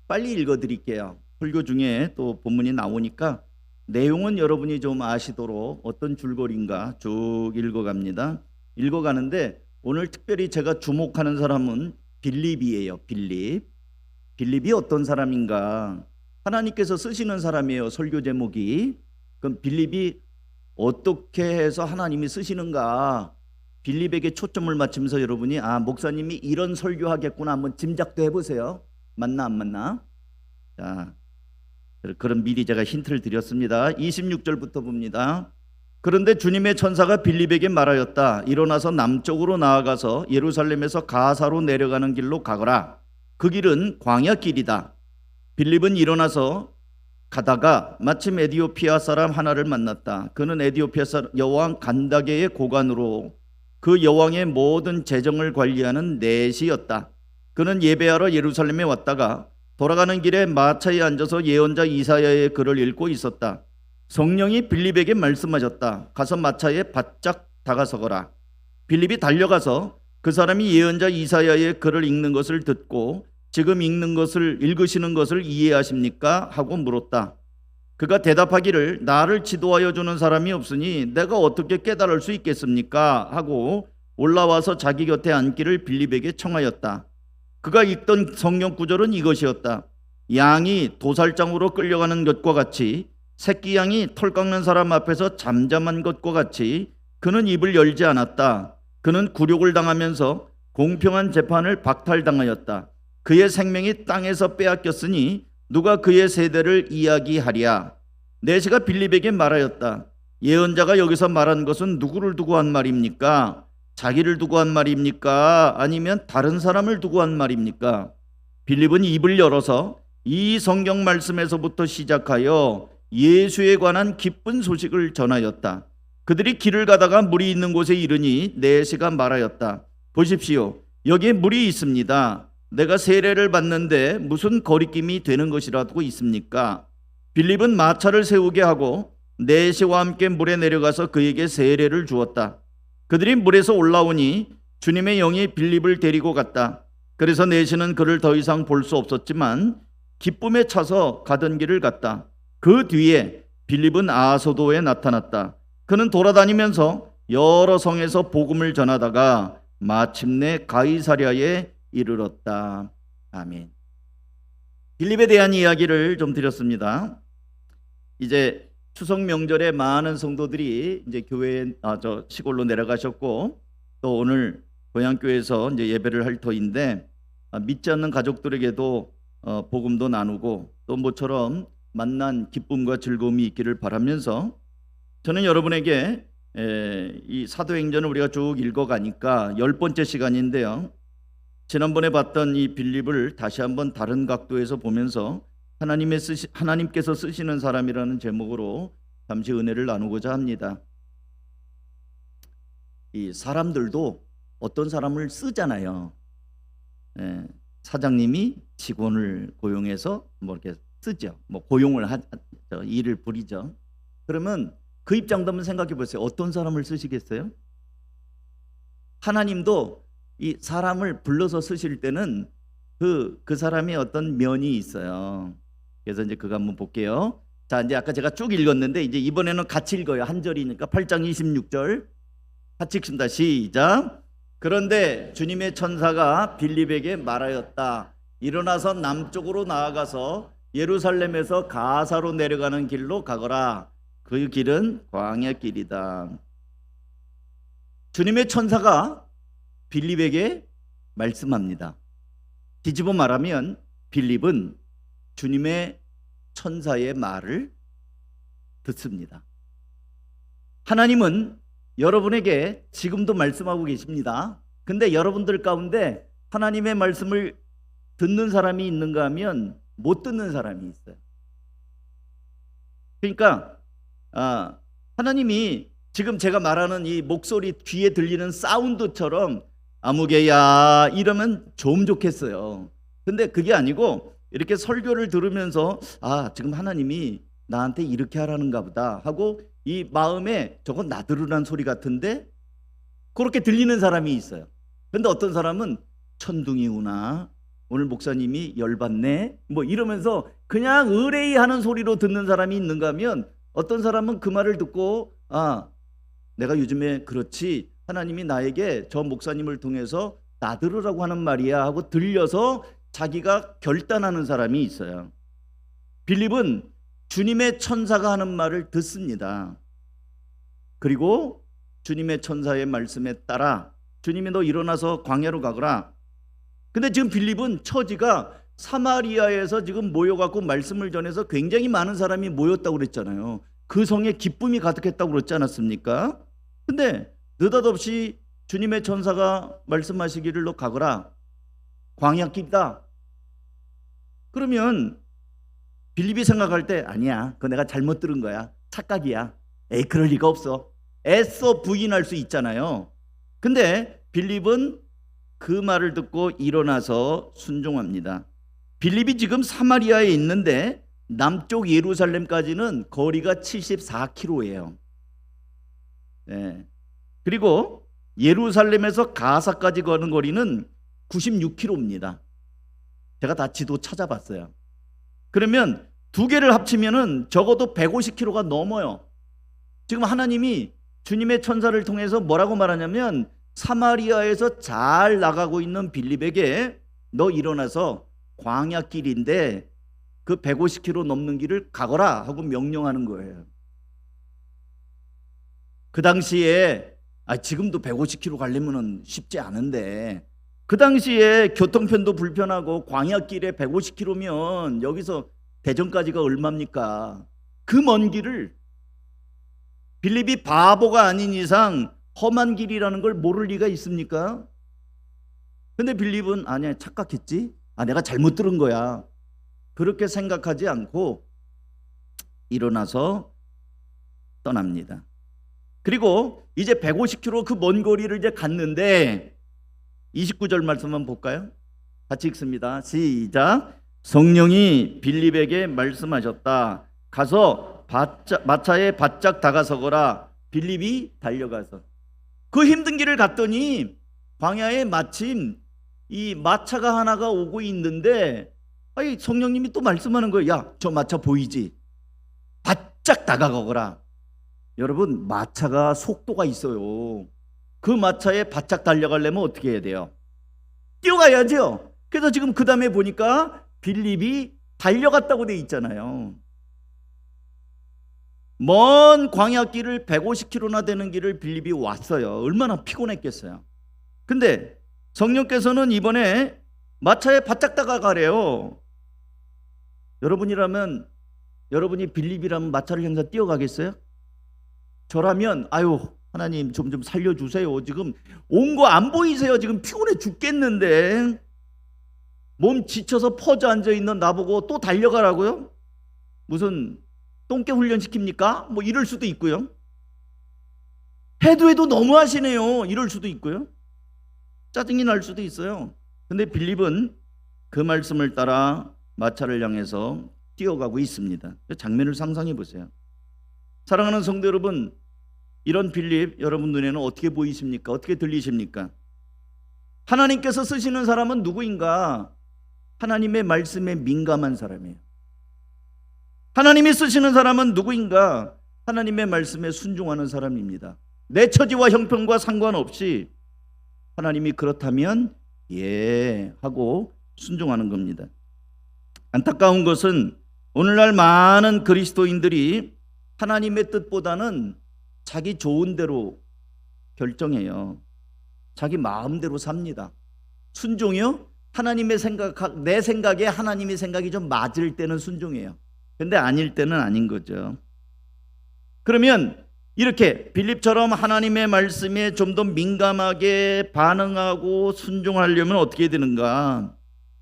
빨리 읽어드릴게요. 설교 중에 또 본문이 나오니까 내용은 여러분이 좀 아시도록 어떤 줄거리인가 쭉 읽어갑니다. 읽어가는데 오늘 특별히 제가 주목하는 사람은 빌립이에요. 빌립이 어떤 사람인가? 하나님께서 쓰시는 사람이에요. 설교 제목이. 그럼 빌립이 어떻게 해서 하나님이 쓰시는가? 빌립에게 초점을 맞추면서 여러분이 목사님이 이런 설교하겠구나 한번 짐작도 해보세요. 맞나 안 맞나? 자, 그럼 미리 제가 힌트를 드렸습니다. 26절부터 봅니다. 그런데 주님의 천사가 빌립에게 말하였다. 일어나서 남쪽으로 나아가서 예루살렘에서 가사로 내려가는 길로 가거라. 그 길은 광야길이다. 빌립은 일어나서 가다가 마침 에디오피아 사람 하나를 만났다. 그는 에디오피아 여왕 간다게의 고관으로 그 여왕의 모든 재정을 관리하는 내시였다. 그는 예배하러 예루살렘에 왔다가 돌아가는 길에 마차에 앉아서 예언자 이사야의 글을 읽고 있었다. 성령이 빌립에게 말씀하셨다. 가서 마차에 바짝 다가서거라. 빌립이 달려가서 그 사람이 예언자 이사야의 글을 읽는 것을 듣고 지금 읽으시는 것을 이해하십니까? 하고 물었다. 그가 대답하기를 나를 지도하여 주는 사람이 없으니 내가 어떻게 깨달을 수 있겠습니까? 하고 올라와서 자기 곁에 앉기를 빌립에게 청하였다. 그가 읽던 성경 구절은 이것이었다. 양이 도살장으로 끌려가는 것과 같이 새끼 양이 털 깎는 사람 앞에서 잠잠한 것과 같이 그는 입을 열지 않았다. 그는 굴욕을 당하면서 공평한 재판을 박탈당하였다. 그의 생명이 땅에서 빼앗겼으니 누가 그의 세대를 이야기하랴. 내시가 빌립에게 말하였다. 예언자가 여기서 말한 것은 누구를 두고 한 말입니까? 자기를 두고 한 말입니까? 아니면 다른 사람을 두고 한 말입니까? 빌립은 입을 열어서 이 성경 말씀에서부터 시작하여 예수에 관한 기쁜 소식을 전하였다. 그들이 길을 가다가 물이 있는 곳에 이르니 내시가 말하였다. 보십시오. 여기에 물이 있습니다. 내가 세례를 받는데 무슨 거리낌이 되는 것이라도 있습니까? 빌립은 마차를 세우게 하고 내시와 함께 물에 내려가서 그에게 세례를 주었다. 그들이 물에서 올라오니 주님의 영이 빌립을 데리고 갔다. 그래서 내시는 그를 더 이상 볼 수 없었지만 기쁨에 차서 가던 길을 갔다. 그 뒤에 빌립은 아소도에 나타났다. 그는 돌아다니면서 여러 성에서 복음을 전하다가 마침내 가이사랴에 이르렀다. 아멘. 빌립에 대한 이야기를 좀 드렸습니다. 이제 추석 명절에 많은 성도들이 이제 교회 시골로 내려가셨고 또 오늘 고향교회에서 이제 예배를 할 터인데 믿지 않는 가족들에게도 복음도 나누고 또 모처럼 만난 기쁨과 즐거움이 있기를 바라면서 저는 여러분에게 이 사도행전을 우리가 쭉 읽어가니까 10번째 시간인데요. 지난번에 봤던 이 빌립을 다시 한번 다른 각도에서 보면서 하나님께서 쓰시는 사람이라는 제목으로 잠시 은혜를 나누고자 합니다. 이 사람들도 어떤 사람을 쓰잖아요. 사장님이 직원을 고용해서 이렇게 쓰죠. 고용을 하죠. 일을 부리죠. 그러면 그 입장도 한번 생각해 보세요. 어떤 사람을 쓰시겠어요? 하나님도 이 사람을 불러서 쓰실 때는 그 사람의 어떤 면이 있어요. 그래서 이제 그거 한번 볼게요. 자, 이제 아까 제가 쭉 읽었는데 이제 이번에는 같이 읽어요. 한 절이니까 8장 26절 같이 읽습니다. 시작. 그런데 주님의 천사가 빌립에게 말하였다. 일어나서 남쪽으로 나아가서 예루살렘에서 가사로 내려가는 길로 가거라. 그 길은 광야길이다. 주님의 천사가 빌립에게 말씀합니다. 뒤집어 말하면 빌립은 주님의 천사의 말을 듣습니다. 하나님은 여러분에게 지금도 말씀하고 계십니다. 근데 여러분들 가운데 하나님의 말씀을 듣는 사람이 있는가 하면 못 듣는 사람이 있어요. 그러니까 하나님이 지금 제가 말하는 이 목소리 귀에 들리는 사운드처럼 아무개야 이러면 좀 좋겠어요. 근데 그게 아니고 이렇게 설교를 들으면서 지금 하나님이 나한테 이렇게 하라는가 보다 하고 이 마음에 저건 나들으란 소리 같은데 그렇게 들리는 사람이 있어요. 근데 어떤 사람은 천둥이 오나 오늘 목사님이 열받네 뭐 이러면서 그냥 의뢰하는 소리로 듣는 사람이 있는가 하면, 어떤 사람은 그 말을 듣고 내가 요즘에 그렇지, 하나님이 나에게 저 목사님을 통해서 나들으라고 하는 말이야 하고 들려서 자기가 결단하는 사람이 있어요. 빌립은 주님의 천사가 하는 말을 듣습니다. 그리고 주님의 천사의 말씀에 따라 주님이 너 일어나서 광야로 가거라. 근데 지금 빌립은 처지가 사마리아에서 지금 모여갖고 말씀을 전해서 굉장히 많은 사람이 모였다고 그랬잖아요. 그 성에 기쁨이 가득했다고 그랬지 않았습니까? 근데 느닷없이 주님의 천사가 말씀하시기를 너 가거라, 광야길이다. 그러면 빌립이 생각할 때 아니야, 그거 내가 잘못 들은 거야, 착각이야, 에이 그럴 리가 없어, 애써 부인할 수 있잖아요. 근데 빌립은 그 말을 듣고 일어나서 순종합니다. 빌립이 지금 사마리아에 있는데 남쪽 예루살렘까지는 거리가 74km예요. 네. 그리고 예루살렘에서 가사까지 가는 거리는 96km입니다. 제가 다 지도 찾아봤어요. 그러면 두 개를 합치면은 적어도 150km가 넘어요. 지금 하나님이 주님의 천사를 통해서 뭐라고 말하냐면, 사마리아에서 잘 나가고 있는 빌립에게 너 일어나서 광야길인데 그 150km 넘는 길을 가거라 하고 명령하는 거예요. 그 당시에 지금도 150km 가려면 쉽지 않은데, 그 당시에 교통편도 불편하고 광야길에 150km면 여기서 대전까지가 얼마입니까? 그 먼 길을 빌립이 바보가 아닌 이상 험한 길이라는 걸 모를 리가 있습니까? 근데 빌립은 아니야, 착각했지, 내가 잘못 들은 거야, 그렇게 생각하지 않고 일어나서 떠납니다. 그리고 이제 150km 그 먼 거리를 이제 갔는데 29절 말씀만 볼까요? 같이 읽습니다. 시작. 성령이 빌립에게 말씀하셨다. 가서 마차에 바짝 다가서거라. 빌립이 달려가서 그 힘든 길을 갔더니 광야에 마침 이 마차가 하나가 오고 있는데, 성령님이 또 말씀하는 거예요. 야, 저 마차 보이지? 바짝 다가가거라. 여러분, 마차가 속도가 있어요. 그 마차에 바짝 달려가려면 어떻게 해야 돼요? 뛰어가야죠. 그래서 지금 그 다음에 보니까 빌립이 달려갔다고 돼 있잖아요. 먼 광야길을 150km나 되는 길을 빌립이 왔어요. 얼마나 피곤했겠어요. 근데 성령께서는 이번에 마차에 바짝 다가가래요. 여러분이라면, 여러분이 빌립이라면 마차를 향해서 뛰어가겠어요? 저라면 하나님 좀 살려주세요. 지금 온 거 안 보이세요? 지금 피곤해 죽겠는데 몸 지쳐서 퍼져 앉아있는 나보고 또 달려가라고요? 무슨 똥개 훈련 시킵니까? 뭐 이럴 수도 있고요. 해도 너무 하시네요, 이럴 수도 있고요. 짜증이 날 수도 있어요. 근데 빌립은 그 말씀을 따라 마차를 향해서 뛰어가고 있습니다. 장면을 상상해 보세요. 사랑하는 성도 여러분, 이런 빌립 여러분 눈에는 어떻게 보이십니까? 어떻게 들리십니까? 하나님께서 쓰시는 사람은 누구인가? 하나님의 말씀에 민감한 사람이에요. 하나님이 쓰시는 사람은 누구인가? 하나님의 말씀에 순종하는 사람입니다. 내 처지와 형편과 상관없이 하나님이 그렇다면 예 하고 순종하는 겁니다. 안타까운 것은 오늘날 많은 그리스도인들이 하나님의 뜻보다는 자기 좋은 대로 결정해요. 자기 마음대로 삽니다. 순종이요? 하나님의 생각, 내 생각에 하나님의 생각이 좀 맞을 때는 순종해요. 근데 아닐 때는 아닌 거죠. 그러면 이렇게 빌립처럼 하나님의 말씀에 좀 더 민감하게 반응하고 순종하려면 어떻게 되는가?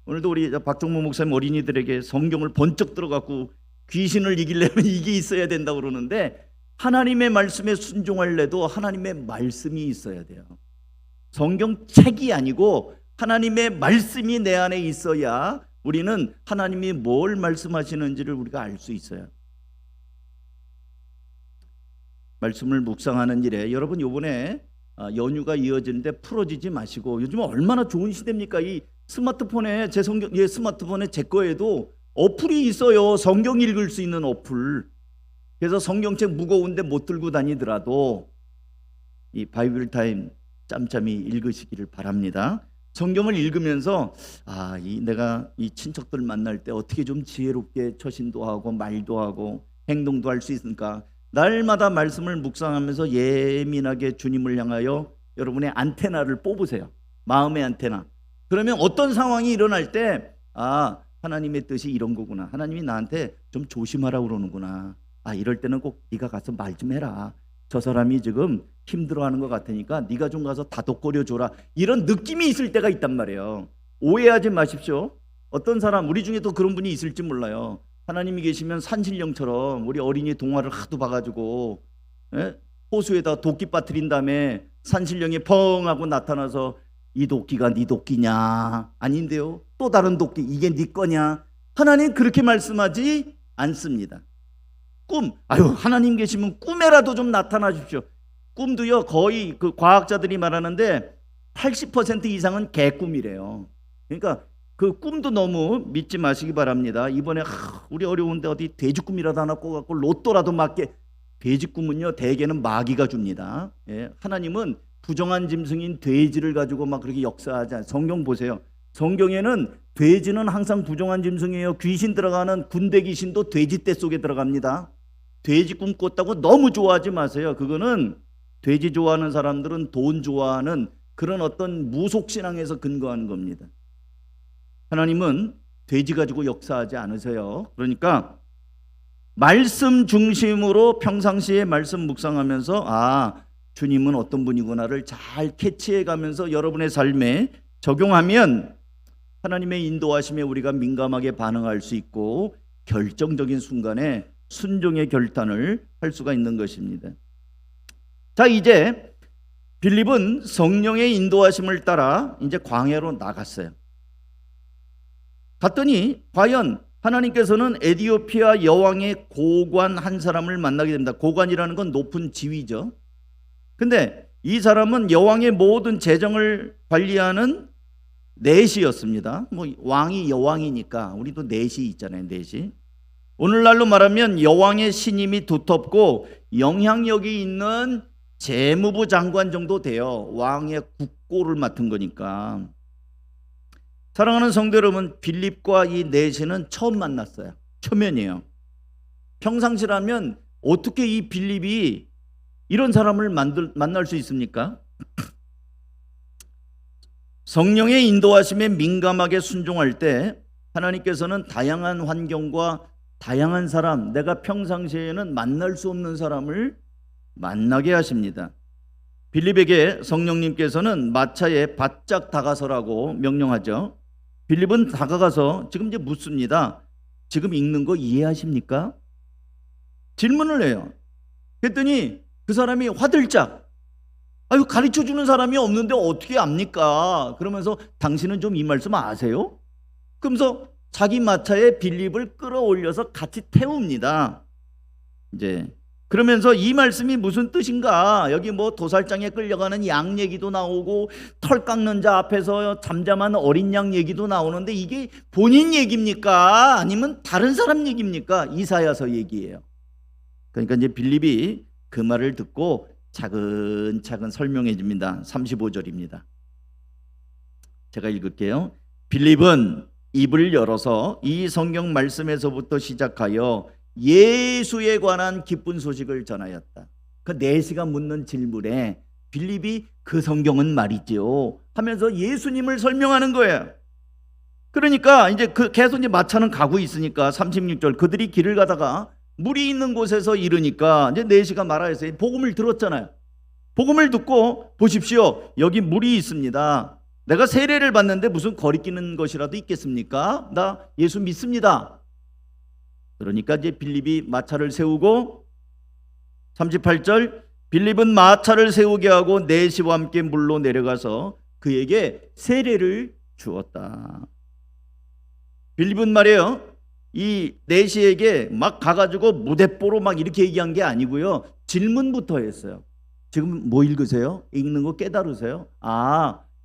오늘도 우리 박종모 목사님 어린이들에게 성경을 번쩍 들어갖고 귀신을 이기려면 이게 있어야 된다고 그러는데, 하나님의 말씀에 순종할래도 하나님의 말씀이 있어야 돼요. 성경책이 아니고 하나님의 말씀이 내 안에 있어야 우리는 하나님이 뭘 말씀하시는지를 우리가 알 수 있어요. 말씀을 묵상하는 일에 여러분, 요번에 연휴가 이어지는데 풀어지지 마시고, 요즘 얼마나 좋은 시대입니까? 이 스마트폰에 제 성경, 스마트폰에 제 거에도 어플이 있어요. 성경 읽을 수 있는 어플. 그래서 성경책 무거운데 못 들고 다니더라도 이 바이블 타임 짬짬이 읽으시기를 바랍니다. 성경을 읽으면서 내가 이 친척들 만날 때 어떻게 좀 지혜롭게 처신도 하고 말도 하고 행동도 할 수 있을까? 날마다 말씀을 묵상하면서 예민하게 주님을 향하여 여러분의 안테나를 뽑으세요. 마음의 안테나. 그러면 어떤 상황이 일어날 때 하나님의 뜻이 이런 거구나. 하나님이 나한테 좀 조심하라고 그러는구나. 이럴 때는 꼭 네가 가서 말 좀 해라. 저 사람이 지금 힘들어하는 것 같으니까 네가 좀 가서 다독거려 줘라. 이런 느낌이 있을 때가 있단 말이에요. 오해하지 마십시오. 어떤 사람, 우리 중에 또 그런 분이 있을지 몰라요. 하나님이 계시면 산신령처럼 우리 어린이 동화를 하도 봐가지고 호수에다 도끼 빠뜨린 다음에 산신령이 펑 하고 나타나서 이 도끼가 네 도끼냐? 아닌데요. 또 다른 도끼, 이게 네 거냐? 하나님 그렇게 말씀하지 않습니다. 꿈, 하나님 계시면 꿈에라도 좀 나타나 주십시오. 꿈도요, 거의 그 과학자들이 말하는데 80% 이상은 개꿈이래요. 그러니까 그 꿈도 너무 믿지 마시기 바랍니다. 이번에 우리 어려운데 어디 돼지 꿈이라도 하나 꿔갖고 로또라도 맞게. 돼지 꿈은요 대개는 마귀가 줍니다. 하나님은 부정한 짐승인 돼지를 가지고 막 그렇게 역사하지 않아요. 성경 보세요. 성경에는 돼지는 항상 부정한 짐승이에요. 귀신 들어가는 군대 귀신도 돼지 떼 속에 들어갑니다. 돼지 꿈 꿨다고 너무 좋아하지 마세요. 그거는 돼지 좋아하는 사람들은 돈 좋아하는 그런 어떤 무속신앙에서 근거하는 겁니다. 하나님은 돼지 가지고 역사하지 않으세요. 그러니까 말씀 중심으로 평상시에 말씀 묵상하면서 주님은 어떤 분이구나를 잘 캐치해 가면서 여러분의 삶에 적용하면 하나님의 인도하심에 우리가 민감하게 반응할 수 있고 결정적인 순간에 순종의 결단을 할 수가 있는 것입니다. 자, 이제 빌립은 성령의 인도하심을 따라 이제 광야로 나갔어요. 갔더니 과연 하나님께서는 에디오피아 여왕의 고관 한 사람을 만나게 됩니다. 고관이라는 건 높은 지위죠. 근데 이 사람은 여왕의 모든 재정을 관리하는 내시였습니다. 왕이 여왕이니까 우리도 내시 있잖아요. 내시. 오늘날로 말하면 여왕의 신임이 두텁고 영향력이 있는 재무부 장관 정도 돼요. 왕의 국고를 맡은 거니까. 사랑하는 성도 여러분, 빌립과 이 내시는 처음 만났어요. 초면이에요. 평상시라면 어떻게 이 빌립이 이런 사람을 만날 수 있습니까? 성령의 인도하심에 민감하게 순종할 때 하나님께서는 다양한 환경과 다양한 사람, 내가 평상시에는 만날 수 없는 사람을 만나게 하십니다. 빌립에게 성령님께서는 마차에 바짝 다가서라고 명령하죠. 빌립은 다가가서 지금 이제 묻습니다. 지금 읽는 거 이해하십니까? 질문을 해요. 그랬더니 그 사람이 화들짝, 가르쳐주는 사람이 없는데 어떻게 압니까? 그러면서 당신은 좀 이 말씀 아세요? 그러면서 자기 마차에 빌립을 끌어올려서 같이 태웁니다. 이제 그러면서 이 말씀이 무슨 뜻인가? 여기 도살장에 끌려가는 양 얘기도 나오고 털 깎는 자 앞에서 잠잠한 어린 양 얘기도 나오는데 이게 본인 얘기입니까? 아니면 다른 사람 얘기입니까? 이사야서 얘기예요. 그러니까 이제 빌립이 그 말을 듣고 차근차근 설명해 줍니다. 35절입니다. 제가 읽을게요. 빌립은 입을 열어서 이 성경 말씀에서부터 시작하여 예수에 관한 기쁜 소식을 전하였다. 그 내시가 묻는 질문에 빌립이 그 성경은 말이죠 하면서 예수님을 설명하는 거예요. 그러니까 이제 계속 이제 마차는 가고 있으니까 36절 그들이 길을 가다가 물이 있는 곳에서 이르니까 이제 내시가 말하였어요. 복음을 들었잖아요. 복음을 듣고 보십시오. 여기 물이 있습니다. 내가 세례를 받는데 무슨 거리끼는 것이라도 있겠습니까? 나 예수 믿습니다. 그러니까 이제 빌립이 마차를 세우고 38절 빌립은 마차를 세우게 하고 내시와 함께 물로 내려가서 그에게 세례를 주었다. 빌립은 말이에요. 이 내시에게 막 가가지고 무대뽀로 막 이렇게 얘기한 게 아니고요. 질문부터 했어요. 지금 뭐 읽으세요? 읽는 거 깨달으세요?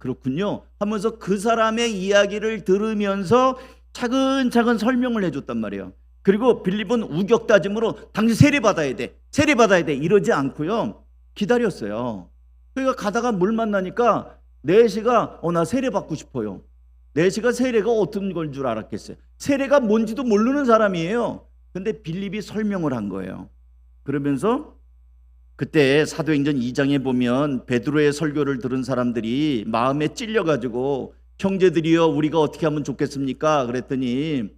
그렇군요 하면서 그 사람의 이야기를 들으면서 차근차근 설명을 해줬단 말이에요. 그리고 빌립은 우격다짐으로 당신 세례받아야 돼, 세례받아야 돼 이러지 않고요, 기다렸어요. 그러니까 가다가 물 만나니까 내시가 나 세례받고 싶어요. 내시가 세례가 어떤 걸 줄 알았겠어요. 세례가 뭔지도 모르는 사람이에요. 근데 빌립이 설명을 한 거예요. 그러면서 그때 사도행전 2장에 보면 베드로의 설교를 들은 사람들이 마음에 찔려가지고 형제들이여 우리가 어떻게 하면 좋겠습니까? 그랬더니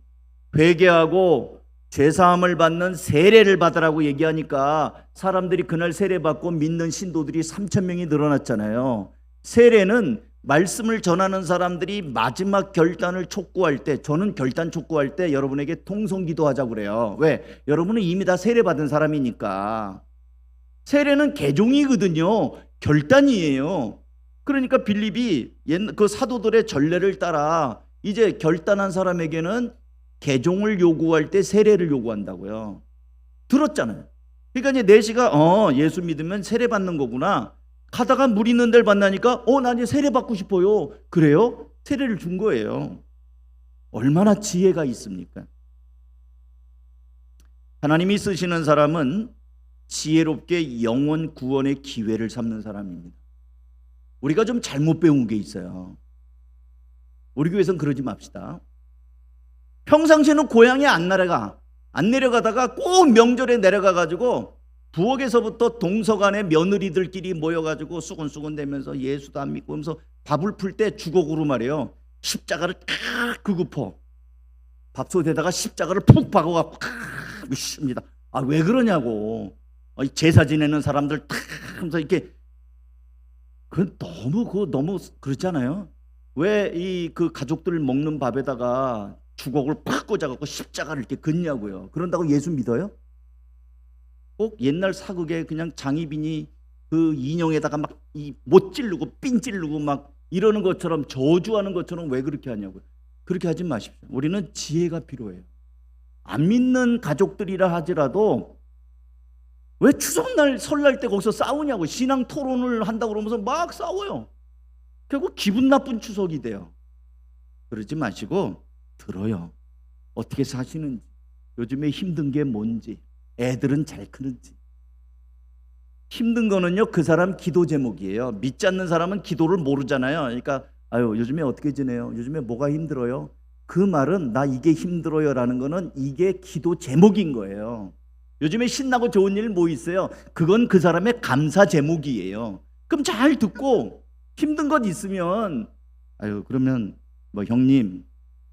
회개하고 죄사함을 받는 세례를 받으라고 얘기하니까 사람들이 그날 세례받고 믿는 신도들이 3,000명이 늘어났잖아요. 세례는 말씀을 전하는 사람들이 마지막 결단을 촉구할 때, 저는 결단 촉구할 때 여러분에게 통성기도하자고 그래요. 왜? 여러분은 이미 다 세례받은 사람이니까. 세례는 개종이거든요. 결단이에요. 그러니까 빌립이 그 사도들의 전례를 따라 이제 결단한 사람에게는 개종을 요구할 때 세례를 요구한다고요. 들었잖아요. 그러니까 이제 내시가 예수 믿으면 세례 받는 거구나 하다가 물 있는 데를 만나니까 나 이제 세례 받고 싶어요. 그래요? 세례를 준 거예요. 얼마나 지혜가 있습니까? 하나님이 쓰시는 사람은 지혜롭게 영혼 구원의 기회를 삼는 사람입니다. 우리가 좀 잘못 배운 게 있어요. 우리 교회에서는 그러지 맙시다. 평상시에는 고향에 안 내려가다가 꼭 명절에 내려가가지고 부엌에서부터 동서간의 며느리들끼리 모여가지고 수근수근 대면서 예수도 안 믿고 하면서 밥을 풀 때 주걱으로 말이에요, 십자가를 탁 긁어퍼 밥솥에다가 십자가를 푹 박아갖고 미십니다. 왜 그러냐고. 제사 지내는 사람들 탁 하면서 이렇게 그건 너무 그렇잖아요. 왜 그 가족들 먹는 밥에다가 주걱을 팍 꽂아갖고 십자가를 이렇게 긋냐고요. 그런다고 예수 믿어요? 꼭 옛날 사극에 그냥 장희빈이 그 인형에다가 막 못 찌르고 삔 찌르고 막 이러는 것처럼 저주하는 것처럼 왜 그렇게 하냐고요. 그렇게 하지 마십시오. 우리는 지혜가 필요해요. 안 믿는 가족들이라 하더라도 왜 추석날 설날 때 거기서 싸우냐고. 신앙 토론을 한다고 그러면서 막 싸워요. 결국 기분 나쁜 추석이 돼요. 그러지 마시고 들어요. 어떻게 사시는지, 요즘에 힘든 게 뭔지, 애들은 잘 크는지. 힘든 거는요 그 사람 기도 제목이에요. 믿지 않는 사람은 기도를 모르잖아요. 그러니까 요즘에 어떻게 지내요? 요즘에 뭐가 힘들어요? 그 말은 나 이게 힘들어요 라는 거는 이게 기도 제목인 거예요. 요즘에 신나고 좋은 일 뭐 있어요? 그건 그 사람의 감사 제목이에요. 그럼 잘 듣고 힘든 것 있으면 그러면 형님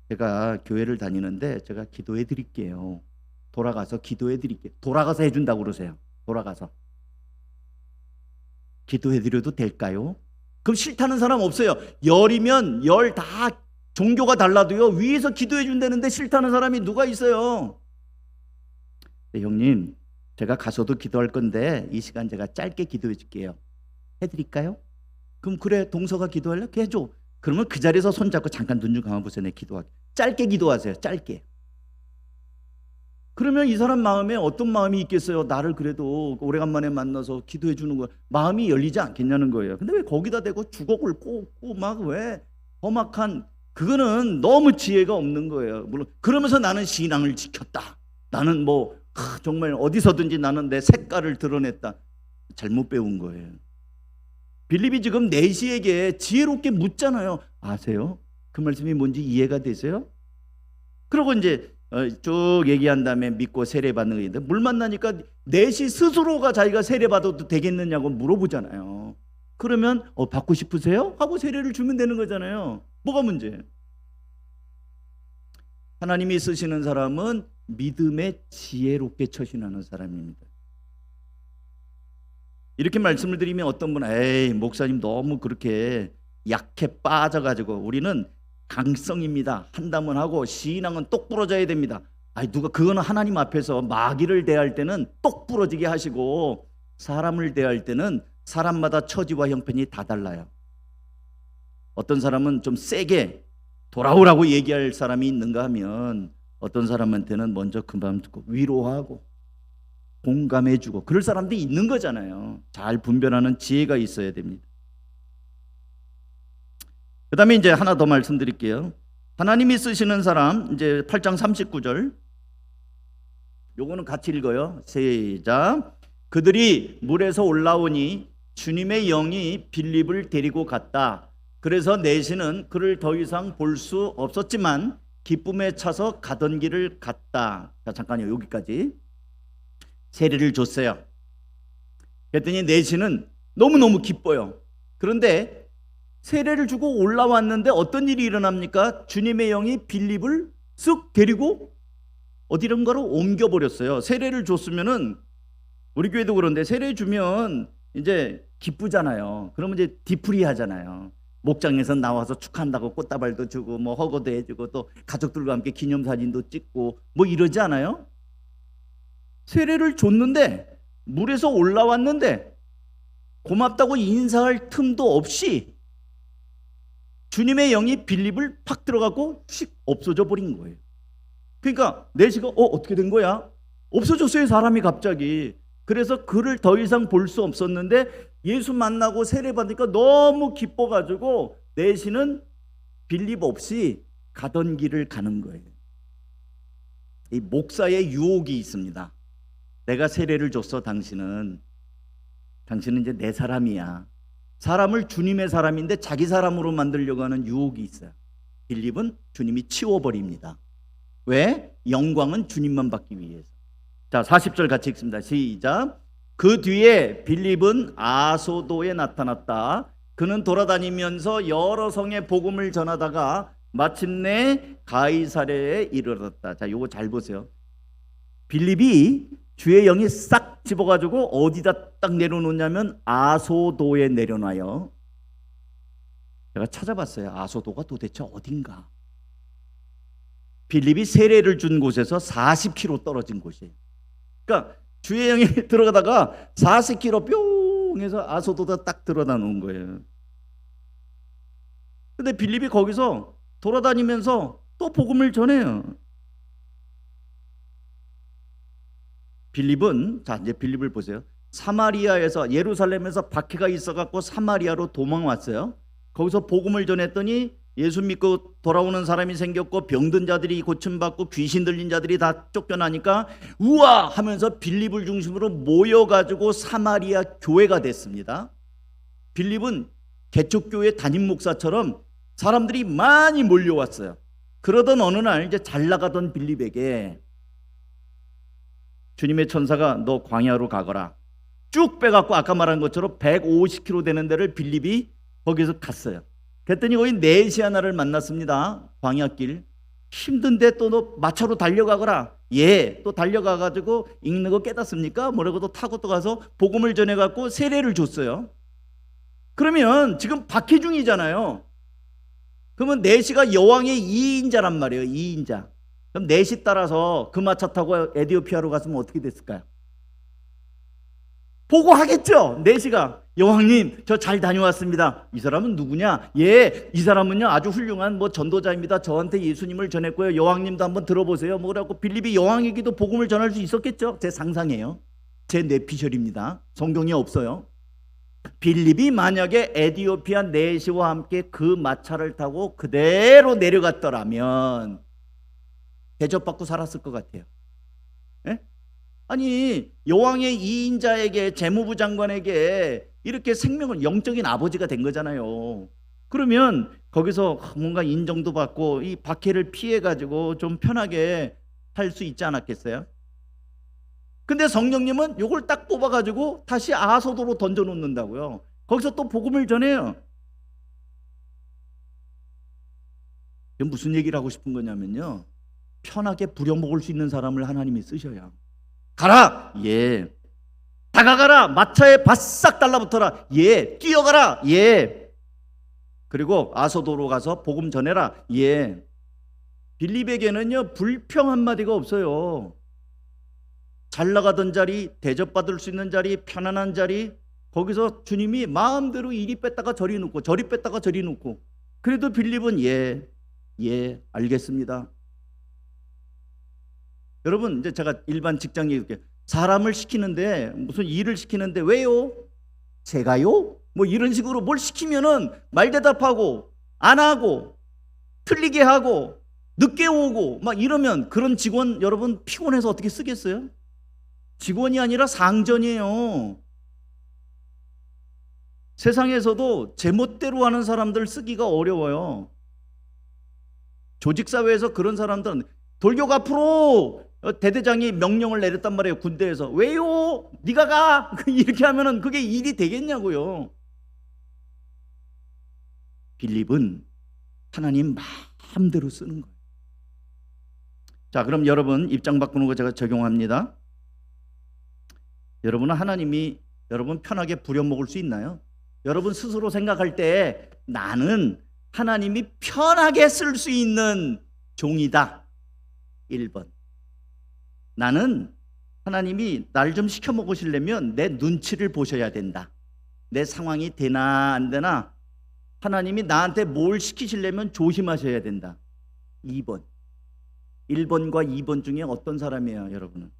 제가 교회를 다니는데 제가 기도해 드릴게요. 돌아가서 기도해 드릴게요. 돌아가서 해준다고 그러세요. 돌아가서 기도해 드려도 될까요? 그럼 싫다는 사람 없어요. 열이면 열 다 종교가 달라도요 위에서 기도해 준다는데 싫다는 사람이 누가 있어요? 네, 형님 제가 가서도 기도할 건데 이 시간 제가 짧게 기도해 줄게요. 해드릴까요? 그럼 그래 동서가 기도할래? 해줘. 그러면 그 자리에서 손잡고 잠깐 눈 좀 감아보세요. 내 기도하게. 짧게 기도하세요. 짧게. 그러면 이 사람 마음에 어떤 마음이 있겠어요? 나를 그래도 오래간만에 만나서 기도해 주는 거 마음이 열리지 않겠냐는 거예요. 근데 왜 거기다 대고 주걱을 꽂고 막 왜 험악한, 그거는 너무 지혜가 없는 거예요. 물론 그러면서 나는 신앙을 지켰다. 나는 정말 어디서든지 나는 내 색깔을 드러냈다. 잘못 배운 거예요. 빌립이 지금 내시에게 지혜롭게 묻잖아요. 아세요? 그 말씀이 뭔지 이해가 되세요? 그러고 이제 쭉 얘기한 다음에 믿고 세례받는 거 있는데 물 만나니까 내시 스스로가 자기가 세례받아도 되겠느냐고 물어보잖아요. 그러면 받고 싶으세요? 하고 세례를 주면 되는 거잖아요. 뭐가 문제예요? 하나님이 쓰시는 사람은 믿음에 지혜롭게 처신하는 사람입니다. 이렇게 말씀을 드리면 어떤 분은 목사님 너무 그렇게 약해 빠져가지고 우리는 강성입니다. 한다면 하고 신앙은 똑 부러져야 됩니다. 그거는 하나님 앞에서 마귀를 대할 때는 똑 부러지게 하시고 사람을 대할 때는 사람마다 처지와 형편이 다 달라요. 어떤 사람은 좀 세게 돌아오라고 얘기할 사람이 있는가 하면 어떤 사람한테는 먼저 그 마음 듣고 위로하고 공감해주고 그럴 사람들이 있는 거잖아요. 잘 분별하는 지혜가 있어야 됩니다. 그다음에 이제 하나 더 말씀드릴게요. 하나님이 쓰시는 사람 이제 8장 39절. 요거는 같이 읽어요. 시작. 그들이 물에서 올라오니 주님의 영이 빌립을 데리고 갔다. 그래서 내시는 그를 더 이상 볼 수 없었지만 기쁨에 차서 가던 길을 갔다. 자, 잠깐요. 여기까지. 세례를 줬어요. 그랬더니 내시는 너무너무 기뻐요. 그런데 세례를 주고 올라왔는데 어떤 일이 일어납니까? 주님의 영이 빌립을 쓱 데리고 어디론가로 옮겨버렸어요. 세례를 줬으면은, 우리 교회도 그런데 세례 주면 이제 기쁘잖아요. 그러면 이제 뒤풀이 하잖아요. 목장에서 나와서 축하한다고 꽃다발도 주고 뭐 허거도 해주고 또 가족들과 함께 기념사진도 찍고 뭐 이러지 않아요? 세례를 줬는데, 물에서 올라왔는데 고맙다고 인사할 틈도 없이 주님의 영이 빌립을 팍 들어가고 휙 없어져 버린 거예요. 그러니까 내시가 어떻게 된 거야? 없어졌어요, 사람이 갑자기. 그래서 그를 더 이상 볼 수 없었는데 예수 만나고 세례 받으니까 너무 기뻐가지고 내시는 빌립 없이 가던 길을 가는 거예요. 이 목사의 유혹이 있습니다. 내가 세례를 줬어. 당신은 이제 내 사람이야. 사람을 주님의 사람인데 자기 사람으로 만들려고 하는 유혹이 있어요. 빌립은 주님이 치워버립니다. 왜? 영광은 주님만 받기 위해서. 자, 40절 같이 읽습니다. 시작. 그 뒤에 빌립은 아소도에 나타났다. 그는 돌아다니면서 여러 성에 복음을 전하다가 마침내 가이사랴에 이르렀다. 자, 요거 잘 보세요. 빌립이 주의 영이 싹 집어가지고 어디다 딱 내려놓냐면 아소도에 내려놔요. 제가 찾아봤어요. 아소도가 도대체 어딘가. 빌립이 세례를 준 곳에서 40km 떨어진 곳이에요. 그러니까 주의 영이 들어가다가 40km 뿅 해서 아소도다 딱 들어다 놓은 거예요. 근데 빌립이 거기서 돌아다니면서 또 복음을 전해요. 빌립은, 자, 이제 빌립을 보세요. 사마리아에서, 예루살렘에서 박해가 있어갖고 사마리아로 도망왔어요. 거기서 복음을 전했더니 예수 믿고 돌아오는 사람이 생겼고 병든 자들이 고침받고 귀신 들린 자들이 다 쫓겨나니까 우와 하면서 빌립을 중심으로 모여가지고 사마리아 교회가 됐습니다. 빌립은 개척교회 담임 목사처럼 사람들이 많이 몰려왔어요. 그러던 어느 날 이제 잘 나가던 빌립에게 주님의 천사가 너 광야로 가거라. 쭉 빼갖고 아까 말한 것처럼 150km 되는 데를 빌립이 거기서 갔어요. 그랬더니 거기 내시 하나를 만났습니다. 광야길. 힘든데 또 너 마차로 달려가거라. 예, 또 달려가가지고 읽는 거 깨닫습니까? 뭐라고 또 타고 또 가서 복음을 전해갖고 세례를 줬어요. 그러면 지금 박해 중이잖아요. 그러면 내시가 여왕의 2인자란 말이에요. 2인자. 그럼 내시 따라서 그 마차 타고 에디오피아로 갔으면 어떻게 됐을까요? 보고하겠죠. 내시가 여왕님 저 잘 다녀왔습니다. 이 사람은 누구냐? 예, 이 사람은요 아주 훌륭한 뭐 전도자입니다. 저한테 예수님을 전했고요. 여왕님도 한번 들어보세요. 뭐라고 빌립이 여왕에게도 복음을 전할 수 있었겠죠. 제 상상이에요. 제 뇌피셜입니다. 성경이 없어요. 빌립이 만약에 에디오피아 내시와 함께 그 마차를 타고 그대로 내려갔더라면 대접받고 살았을 것 같아요. 예? 아니 여왕의 2인자에게 재무부 장관에게 이렇게 생명을, 영적인 아버지가 된 거잖아요. 그러면 거기서 뭔가 인정도 받고 이 박해를 피해 가지고 좀 편하게 살 수 있지 않았겠어요? 근데 성령님은 이걸 딱 뽑아 가지고 다시 아소도로 던져 놓는다고요. 거기서 또 복음을 전해요. 이건 무슨 얘기를 하고 싶은 거냐면요, 편하게 부려먹을 수 있는 사람을 하나님이 쓰셔야. 가라! 예. 다가가라! 마차에 바싹 달라붙어라! 예. 뛰어가라! 예. 그리고 아소도로 가서 복음 전해라! 예. 빌립에게는요 불평 한마디가 없어요. 잘 나가던 자리, 대접받을 수 있는 자리, 편안한 자리, 거기서 주님이 마음대로 이리 뺐다가 저리 놓고 저리 뺐다가 저리 놓고, 그래도 빌립은 예 알겠습니다. 여러분 이제 제가 일반 직장 얘기할게요. 사람을 시키는데, 무슨 일을 시키는데 왜요? 제가요? 뭐 이런 식으로 뭘 시키면은 말 대답하고 안 하고 틀리게 하고 늦게 오고 막 이러면 그런 직원 여러분 피곤해서 어떻게 쓰겠어요? 직원이 아니라 상전이에요. 세상에서도 제멋대로 하는 사람들 쓰기가 어려워요. 조직사회에서 그런 사람들은 돌격 앞으로 대대장이 명령을 내렸단 말이에요. 군대에서. 왜요? 네가 가. 이렇게 하면은 그게 일이 되겠냐고요. 빌립은 하나님 마음대로 쓰는 거예요. 자, 그럼 여러분 입장 바꾸는 거 제가 적용합니다. 여러분은 하나님이 여러분 편하게 부려먹을 수 있나요? 여러분 스스로 생각할 때 나는 하나님이 편하게 쓸 수 있는 종이다. 1번. 나는 하나님이 날 좀 시켜 먹으시려면 내 눈치를 보셔야 된다. 내 상황이 되나 안 되나 하나님이 나한테 뭘 시키시려면 조심하셔야 된다. 2번. 1번과 2번 중에 어떤 사람이에요, 여러분은?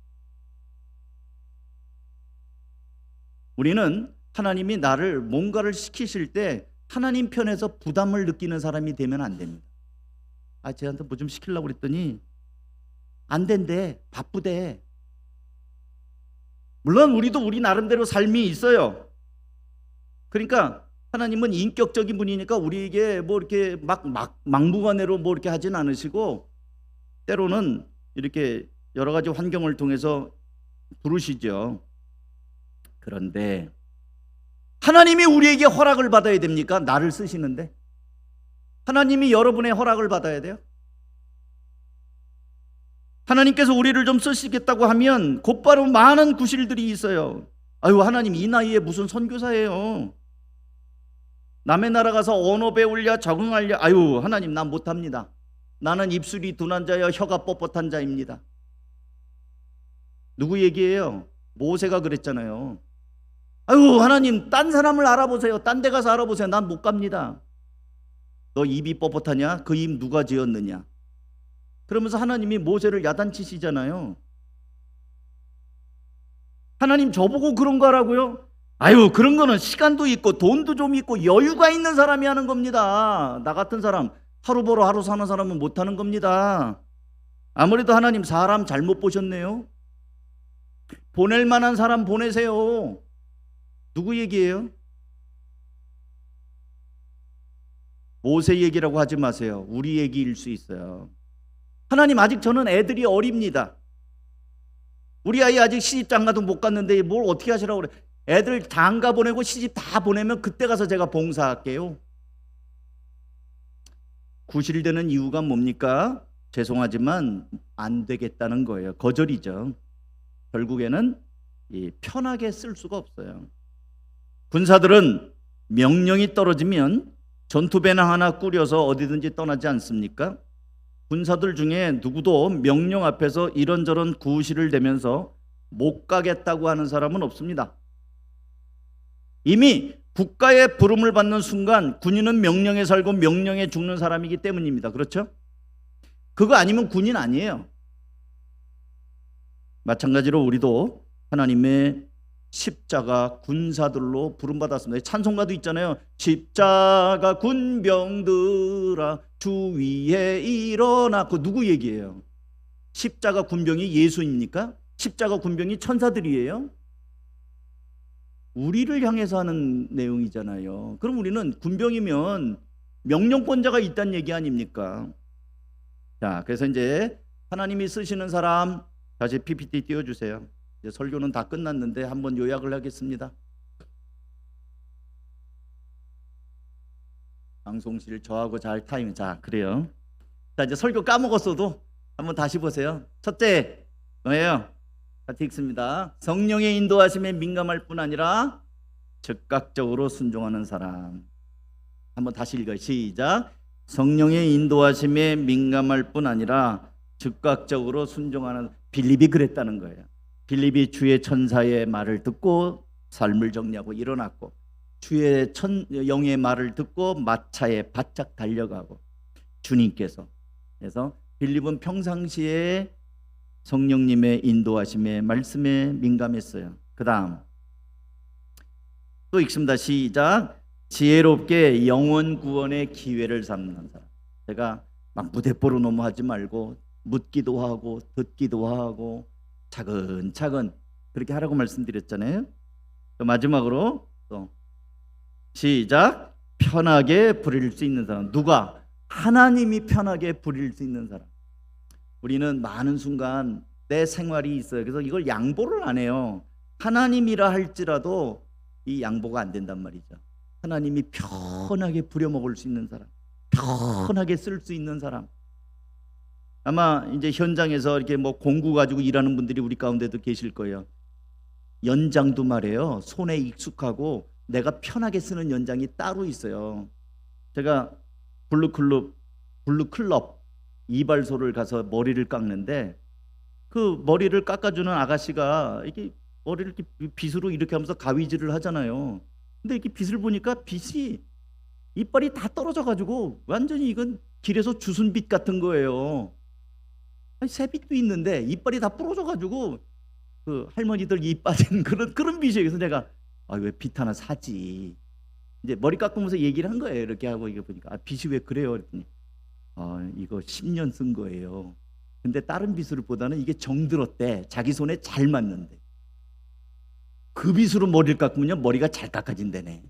우리는 하나님이 나를 뭔가를 시키실 때 하나님 편에서 부담을 느끼는 사람이 되면 안 됩니다. 아, 쟤한테 뭐 좀 시키려고 그랬더니 안 된대, 바쁘대. 물론 우리도 우리 나름대로 삶이 있어요. 그러니까 하나님은 인격적인 분이니까 우리에게 뭐 이렇게 막무가내로 뭐 이렇게 하진 않으시고 때로는 이렇게 여러 가지 환경을 통해서 부르시죠. 그런데 하나님이 우리에게 허락을 받아야 됩니까? 나를 쓰시는데 하나님이 여러분의 허락을 받아야 돼요. 하나님께서 우리를 좀 쓰시겠다고 하면 곧바로 많은 구실들이 있어요. 아유, 하나님 이 나이에 무슨 선교사예요? 남의 나라 가서 언어 배우려 적응하려. 아유, 하나님 난 못합니다. 나는 입술이 둔한 자여 혀가 뻣뻣한 자입니다. 누구 얘기예요? 모세가 그랬잖아요. 아유, 하나님 딴 사람을 알아보세요. 딴 데 가서 알아보세요. 난 못 갑니다. 너 입이 뻣뻣하냐? 그 입 누가 지었느냐? 그러면서 하나님이 모세를 야단치시잖아요. 하나님 저보고 그런 거 하라고요? 아유, 그런 거는 시간도 있고 돈도 좀 있고 여유가 있는 사람이 하는 겁니다. 나 같은 사람, 하루 벌어 하루 사는 사람은 못 하는 겁니다. 아무래도 하나님 사람 잘못 보셨네요. 보낼 만한 사람 보내세요. 누구 얘기예요? 모세 얘기라고 하지 마세요. 우리 얘기일 수 있어요. 하나님 아직 저는 애들이 어립니다. 우리 아이 아직 시집 장가도 못 갔는데 뭘 어떻게 하시라고 그래. 애들 장가 보내고 시집 다 보내면 그때 가서 제가 봉사할게요. 구실되는 이유가 뭡니까? 죄송하지만 안 되겠다는 거예요. 거절이죠. 결국에는 편하게 쓸 수가 없어요. 군사들은 명령이 떨어지면 전투배낭 하나 꾸려서 어디든지 떠나지 않습니까? 군사들 중에 누구도 명령 앞에서 이런저런 구실을 대면서 못 가겠다고 하는 사람은 없습니다. 이미 국가의 부름을 받는 순간 군인은 명령에 살고 명령에 죽는 사람이기 때문입니다. 그렇죠? 그거 아니면 군인 아니에요. 마찬가지로 우리도 하나님의 십자가 군사들로 부름받았습니다. 찬송가도 있잖아요. 십자가 군병들아 주 위에 일어나. 그 누구 얘기예요? 십자가 군병이 예수입니까? 십자가 군병이 천사들이에요? 우리를 향해서 하는 내용이잖아요. 그럼 우리는 군병이면 명령권자가 있다는 얘기 아닙니까? 자, 그래서 이제 하나님이 쓰시는 사람 다시 PPT 띄워주세요. 이제 설교는 다 끝났는데 한번 요약을 하겠습니다. 방송실 저하고 잘 타임. 자, 그래요. 자, 이제 설교 까먹었어도 한번 다시 보세요. 첫째 뭐예요? 같이 읽습니다. 성령의 인도하심에 민감할 뿐 아니라 즉각적으로 순종하는 사람. 한번 다시 읽어요. 시작. 성령의 인도하심에 민감할 뿐 아니라 즉각적으로 순종하는. 빌립이 그랬다는 거예요. 빌립이 주의 천사의 말을 듣고 삶을 정리하고 일어났고, 주의 영의 말을 듣고 마차에 바짝 달려가고, 주님께서. 그래서 빌립은 평상시에 성령님의 인도하심에 말씀에 민감했어요. 그 다음 또 읽습니다. 시작. 지혜롭게 영혼 구원의 기회를 삼는 사람. 제가 막 무대뽀로 너무 하지 말고 묻기도 하고 듣기도 하고 차근차근 그렇게 하라고 말씀드렸잖아요. 마지막으로 또 시작. 편하게 부릴 수 있는 사람. 누가? 하나님이 편하게 부릴 수 있는 사람. 우리는 많은 순간 내 생활이 있어요. 그래서 이걸 양보를 안 해요. 하나님이라 할지라도 이 양보가 안 된단 말이죠. 하나님이 편하게 부려먹을 수 있는 사람, 편하게 쓸 수 있는 사람. 아마 이제 현장에서 이렇게 뭐 공구 가지고 일하는 분들이 우리 가운데도 계실 거예요. 연장도 말이에요. 손에 익숙하고 내가 편하게 쓰는 연장이 따로 있어요. 제가 블루클럽 이발소를 가서 머리를 깎는데 그 머리를 깎아주는 아가씨가 이렇게 머리를 이렇게 빗으로 이렇게 하면서 가위질을 하잖아요. 근데 이렇게 빗을 보니까 빗이 이빨이 다 떨어져 가지고 완전히 이건 길에서 주순 빗 같은 거예요. 새빗도 있는데 이빨이 다 부러져 가지고 그 할머니들 입 빠진 그런 빗이에요. 그래서 내가 왜 빗 하나 사지. 이제 머리 깎으면서 얘기를 한 거예요. 이렇게 하고 이거 보니까 빗이 왜 그래요? 그랬더니 이거 10년 쓴 거예요. 근데 다른 빗을 보다는 이게 정들었대. 자기 손에 잘 맞는데. 그 빗으로 머리를 깎으면요 머리가 잘 깎아진다네.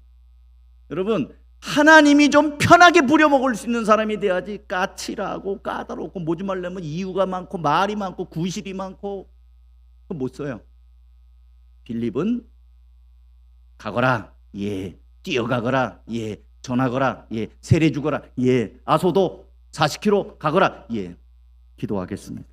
여러분, 하나님이 좀 편하게 부려먹을 수 있는 사람이 돼야지 까칠하고 까다롭고 뭐지 말려면 이유가 많고 말이 많고 구실이 많고 그거 못 써요. 빌립은 가거라. 예. 뛰어가거라. 예. 전하거라. 예. 세례 주거라. 예. 아소도 40km 가거라. 예. 기도하겠습니다.